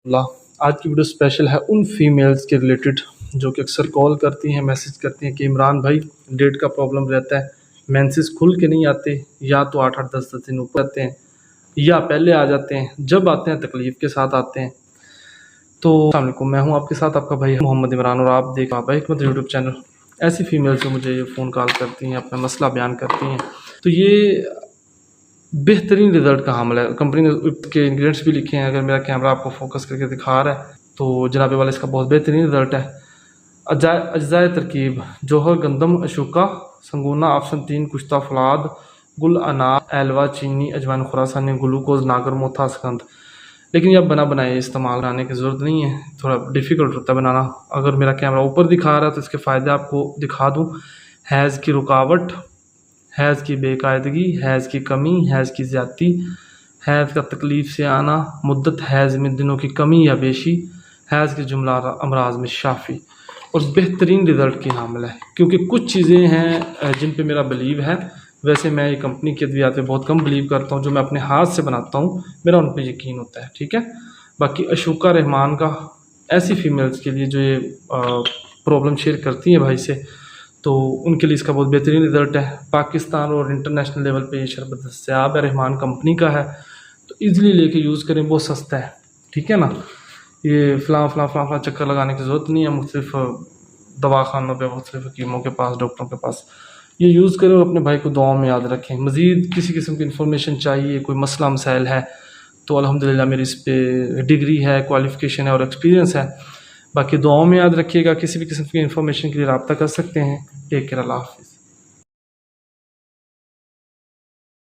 ला आज की video special है उन फीमेल्स के रिलेटेड जो कि अक्सर कॉल करती हैं, मैसेज करती हैं कि इमरान भाई डेट का प्रॉब्लम रहता है, मेंसेस खुल के नहीं आते, या तो 8-8 10-10 दिन ऊपर आते हैं या पहले आ जाते हैं, जब आते हैं तकलीफ़ के साथ आते हैं। तो अस्सलाम वालेकुम, मैं हूं आपके साथ आपका भाई मोहम्मद इमरान और आप देख बाबा हिकमत यूट्यूब चैनल। ऐसी फीमेल्स जो मुझे फ़ोन कॉल करती हैं, अपना मसला बयान करती हैं, तो ये बेहतरीन रिज़ल्ट का हामिल है। कंपनी ने के इंग्रेडिएंट्स भी लिखे हैं, अगर मेरा कैमरा आपको फोकस करके दिखा रहा है तो जनाबे वाला इसका बहुत बेहतरीन रिज़ल्ट है। अज्जाए तरकीब जौहर गंदम अशोका संगूना ऑप्शन 3 कुश्ता फलाद गुल अनार एलवा चीनी अजवाइन खुरासानी ग्लूकोज नागर मोथा सकंद। लेकिन यह बना बनाए इस्तेमाल करने की ज़रूरत नहीं है, थोड़ा डिफ़िकल्ट होता है बनाना। अगर मेरा कैमरा ऊपर दिखा रहा है तो इसके फ़ायदे आपको दिखा दूँ। हैज़ की रुकावट, हैज़ की बेकायदगी, हैज़ की कमी, हैज़ की ज़्यादती, हैज़ का तकलीफ़ से आना, मुद्दत हैज़ में दिनों की कमी या बेशी, हैज़ के जुमला अमराज में शाफ़ी। और बेहतरीन रिज़ल्ट की हामिल है, क्योंकि कुछ चीज़ें हैं जिन पे मेरा बिलीव है। वैसे मैं ये कंपनी की अद्वियात पे बहुत कम बिलीव करता हूँ, जो मैं अपने हाथ से बनाता हूँ मेरा उन पे यकीन होता है, ठीक है। बाकी अशोका रहमान का ऐसी फ़ीमेल्स के लिए जो ये प्रॉब्लम शेयर करती हैं भाई से, तो उनके लिए इसका बहुत बेहतरीन रिज़ल्ट है। पाकिस्तान और इंटरनेशनल लेवल पे ये शरबत दस्तयाब है, रहमान कंपनी का है, तो ईज़िली लेके यूज़ करें, बहुत सस्ता है, ठीक है ना। ये फ़लाँ चक्कर लगाने की ज़रूरत नहीं है मुख्तलिफ़ दवाखानों पे, मुख्तलिफ़ हकीमों के पास, डॉक्टरों के पास। ये यूज़ करें और अपने भाई को दुआओं में याद रखें। मज़ीद किसी किस्म की इन्फॉर्मेशन चाहिए, कोई मसला मसाइल है, तो अल्हम्दुलिल्लाह मेरी इस पे डिग्री है, क्वालिफ़िकेशन है और एक्सपीरियंस है। बाकी दुआओं में याद रखिएगा। किसी भी किस्म की इन्फॉर्मेशन के लिए रब्ता कर सकते हैं। टेक केयर, अल्लाह हाफ़िज़।